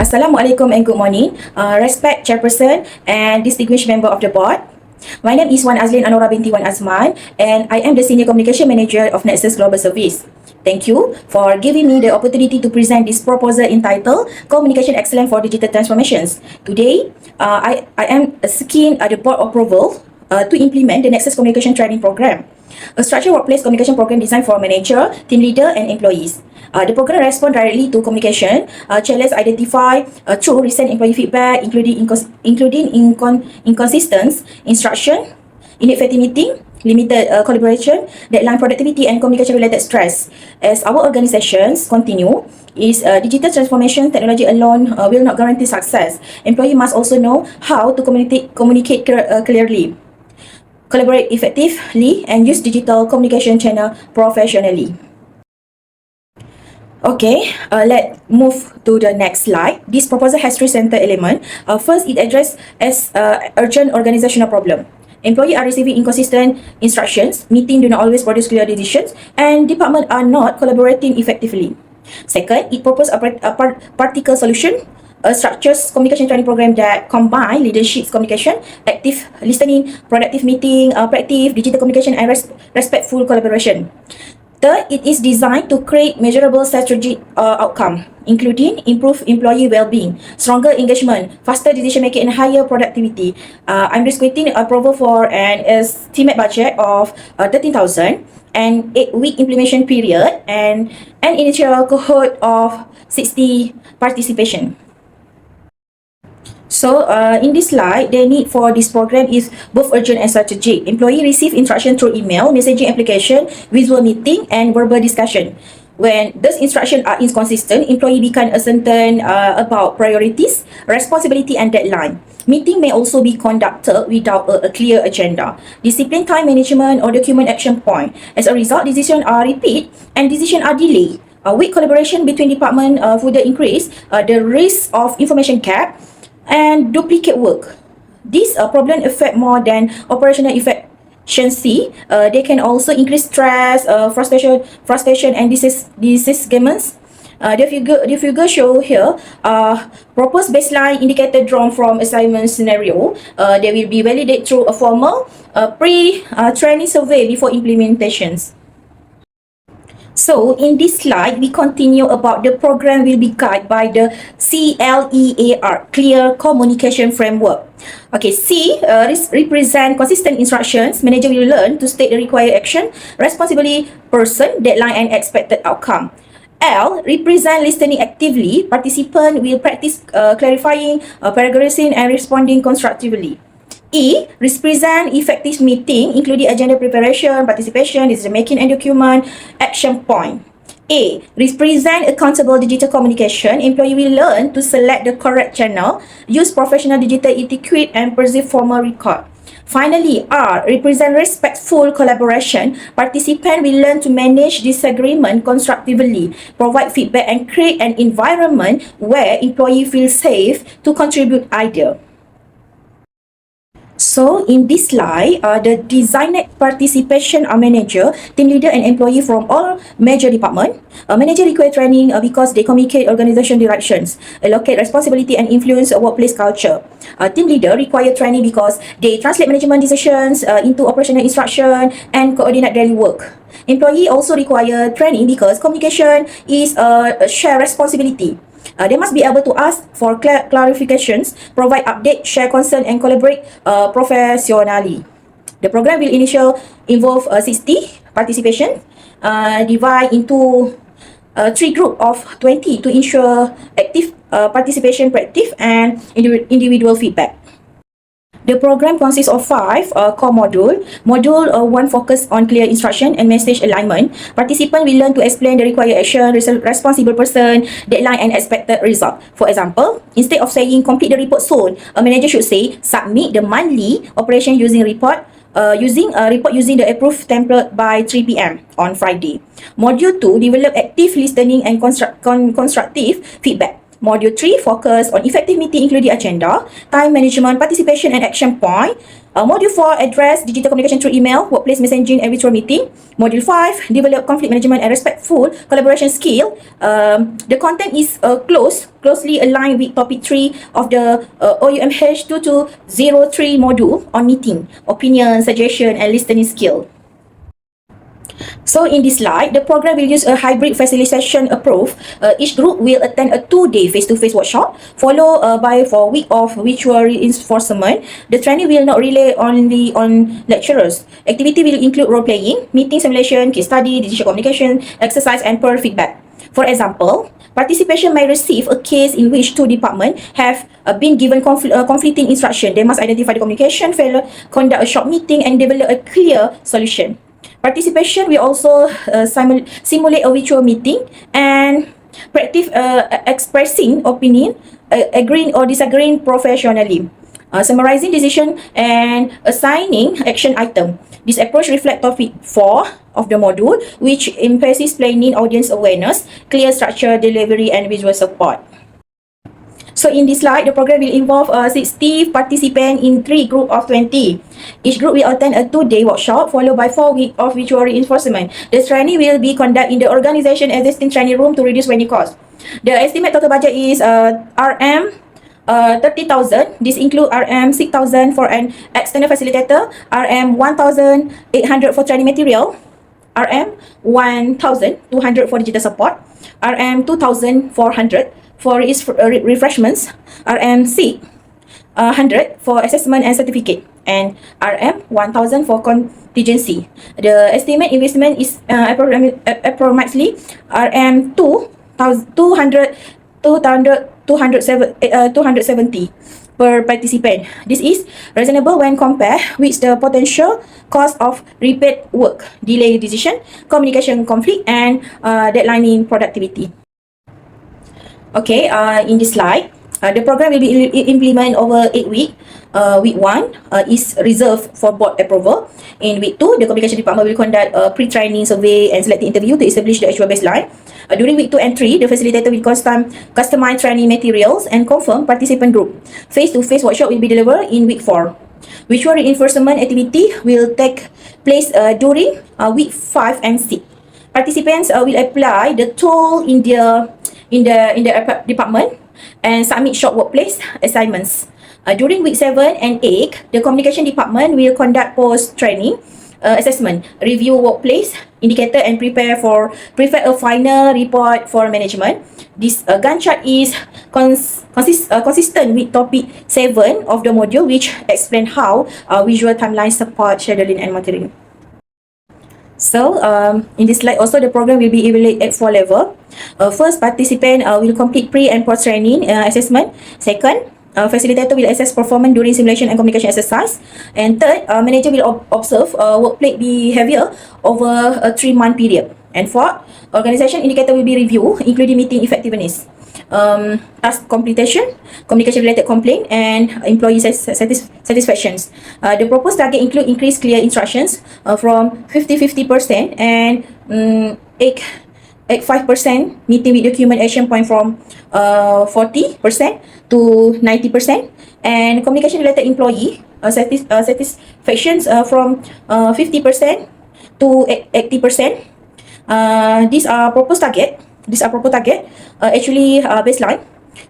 Assalamualaikum and good morning, respect chairperson and distinguished member of the board. My name is Wan Azlin Anora binti Wan Azman and I am the Senior Communication Manager of Nexus Global Service. Thank you for giving me the opportunity to present this proposal entitled Communication Excellence for Digital Transformations. Today, I am seeking the board approval to implement the Nexus Communication Training Program, a structured workplace communication program designed for manager, team leader and employees. The program responds directly to communication challenges identified through recent employee feedback, including inconsistent instruction, ineffective meeting, limited collaboration, deadline productivity and communication-related stress. As our organizations continue, digital transformation technology alone will not guarantee success. Employee must also know how to communicate clearly, collaborate effectively, and use digital communication channel professionally. Okay, let's move to the next slide. This proposal has three central elements. First, it addresses as urgent organizational problem. Employees are receiving inconsistent instructions, meeting do not always produce clear decisions, and departments are not collaborating effectively. Second, it proposes a practical solution, a structured communication training program that combines leadership communication, active listening, productive meeting, proactive digital communication, and respectful collaboration. Third, it is designed to create measurable strategic outcome, including improved employee well-being, stronger engagement, faster decision-making, and higher productivity. I'm requesting approval for an estimate budget of 13,000 and 8-week implementation period and an initial cohort of 60 participation. So, in this slide, the need for this program is both urgent and strategic. Employee receive instruction through email, messaging application, visual meeting, and verbal discussion. When those instructions are inconsistent, employee become uncertain about priorities, responsibility, and deadline. Meeting may also be conducted without a clear agenda, discipline, time management, or document action point. As a result, decisions are repeat and decisions are delayed. Weak collaboration between departments further increase the risk of information gap and duplicate work. These problem affect more than operational efficiency. They can also increase stress, frustration, and disagreements. The figure show here proposed baseline indicator drawn from assignment scenario. They will be validated through a formal pre-training survey before implementations. So, in this slide, we continue about the program will be guided by the CLEAR, Clear Communication Framework. Okay, C represent consistent instructions. Manager will learn to state the required action, responsibility, person, deadline, and expected outcome. L represent listening actively. Participant will practice clarifying, paragraphing, and responding constructively. E represent effective meeting, including agenda preparation, participation, decision-making, and document action point. A represent accountable digital communication. Employee will learn to select the correct channel, use professional digital etiquette, and preserve formal record. Finally, R represent respectful collaboration. Participant will learn to manage disagreement constructively, provide feedback, and create an environment where employee feel safe to contribute idea. So, in this slide, the designated participation are manager, team leader, and employee from all major departments. Manager require training because they communicate organization directions, allocate responsibility, and influence workplace culture. Team leader require training because they translate management decisions into operational instruction and coordinate daily work. Employee also require training because communication is a shared responsibility. They must be able to ask for clarifications, provide update, share concern, and collaborate professionally. The program will initially involve 60 participation, divide into 3 groups of 20 to ensure active participation, practice, and individual feedback. The program consists of 5 core modules. Module 1 focus on clear instruction and message alignment. Participants will learn to explain the required action, responsible person, deadline, and expected result. For example, instead of saying complete the report soon, a manager should say submit the monthly operation using report using the approved template by 3 p.m. on Friday. Module 2 develop active listening and constructive feedback. Module 3 focus on effective meeting, including agenda, time management, participation, and action point. Module 4 address digital communication through email, workplace messaging, and virtual meeting. Module 5 develop conflict management and respectful collaboration skill. The content is closely aligned with topic 3 of the OUMH2203 module on meeting, opinion, suggestion, and listening skill. So in this slide, the program will use a hybrid facilitation approach. Each group will attend a 2-day face-to-face workshop, followed by 4 weeks of virtual reinforcement. The training will not rely only on lecturers. Activity will include role-playing, meeting simulation, case study, digital communication, exercise, and peer feedback. For example, participation may receive a case in which 2 departments have been given conflicting instruction. They must identify the communication failure, conduct a short meeting, and develop a clear solution. Participation will also simulate a virtual meeting and practice expressing opinion, agreeing or disagreeing professionally, summarizing decision, and assigning action item. This approach reflects topic 4 of the module, which emphasizes planning, audience awareness, clear structure, delivery, and visual support. So in this slide, the program will involve 60 participants in 3 groups of 20. Each group will attend a 2-day workshop followed by 4 weeks of virtual reinforcement. The training will be conducted in the organization existing training room to reduce training costs. The estimated total budget is RM 30,000. This includes RM 6,000 for an external facilitator, RM 1,800 for training material, RM 1,200 for digital support, RM 2,400 for refreshments, RM 600 for assessment and certificate, and RM 1,000 for contingency. The estimate investment is approximately RM 270 per participant. This is reasonable when compared with the potential cost of repeat work, delay decision, communication conflict, and deadlining productivity. Okay, in this slide, the program will be implemented over 8 weeks. Week 1 is reserved for board approval. In week 2, the communication department will conduct a pre-training survey and selective interview to establish the actual baseline. During week 2 and 3, the facilitator will customize training materials and confirm participant group. Face-to-face workshop will be delivered in week 4. Virtual reinforcement activity will take place during week 5 and 6. Participants will apply the tool in the department and submit short workplace assignments. During week 7 and 8, the communication department will conduct post-training assessment, review workplace indicator, and prepare a final report for management. This Gantt chart is consistent with topic 7 of the module, which explain how visual timeline support scheduling and monitoring. So, in this slide also, the program will be evaluated at 4 levels. First, participant will complete pre- and post-training assessment. Second, facilitator will assess performance during simulation and communication exercise. And third, manager will observe workplace behavior over a 3-month period. And fourth, organization indicator will be reviewed, including meeting effectiveness, task completion, communication-related complaint, and employee satisfactions. The proposed target include increased clear instructions from 50% and 85% meeting with document action point from 40% to 90%, and communication-related employee satisfactions from 50% to 80%. These are proposed target. Actually, baseline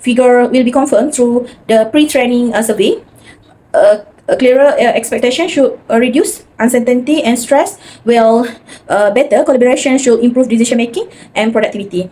figure will be confirmed through the pre-training survey. A clearer expectation should reduce uncertainty and stress, while better collaboration should improve decision making and productivity.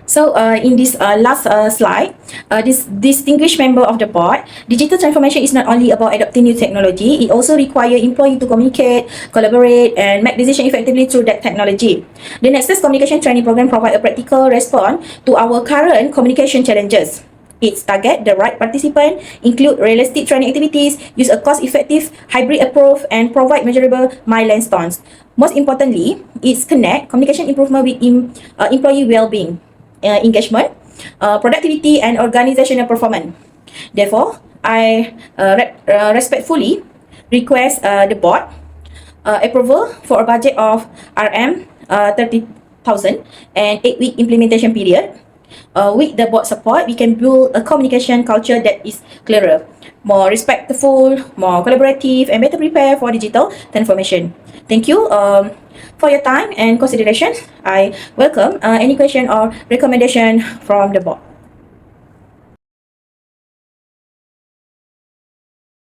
So, in this last slide, this distinguished member of the board, digital transformation is not only about adopting new technology, it also requires employees to communicate, collaborate, and make decisions effectively through that technology. The Nexus Communication Training Program provides a practical response to our current communication challenges. Its target the right participant, include realistic training activities, use a cost-effective hybrid approach, and provide measurable milestones. Most importantly, it's connect communication improvement with employee well-being, engagement, productivity, and organizational performance. Therefore, I respectfully request the board approval for a budget of RM 30,000 and 8-week implementation period. With the board support, we can build a communication culture that is clearer, more respectful, more collaborative, and better prepared for digital transformation. Thank you for your time and consideration. I welcome any question or recommendation from the board.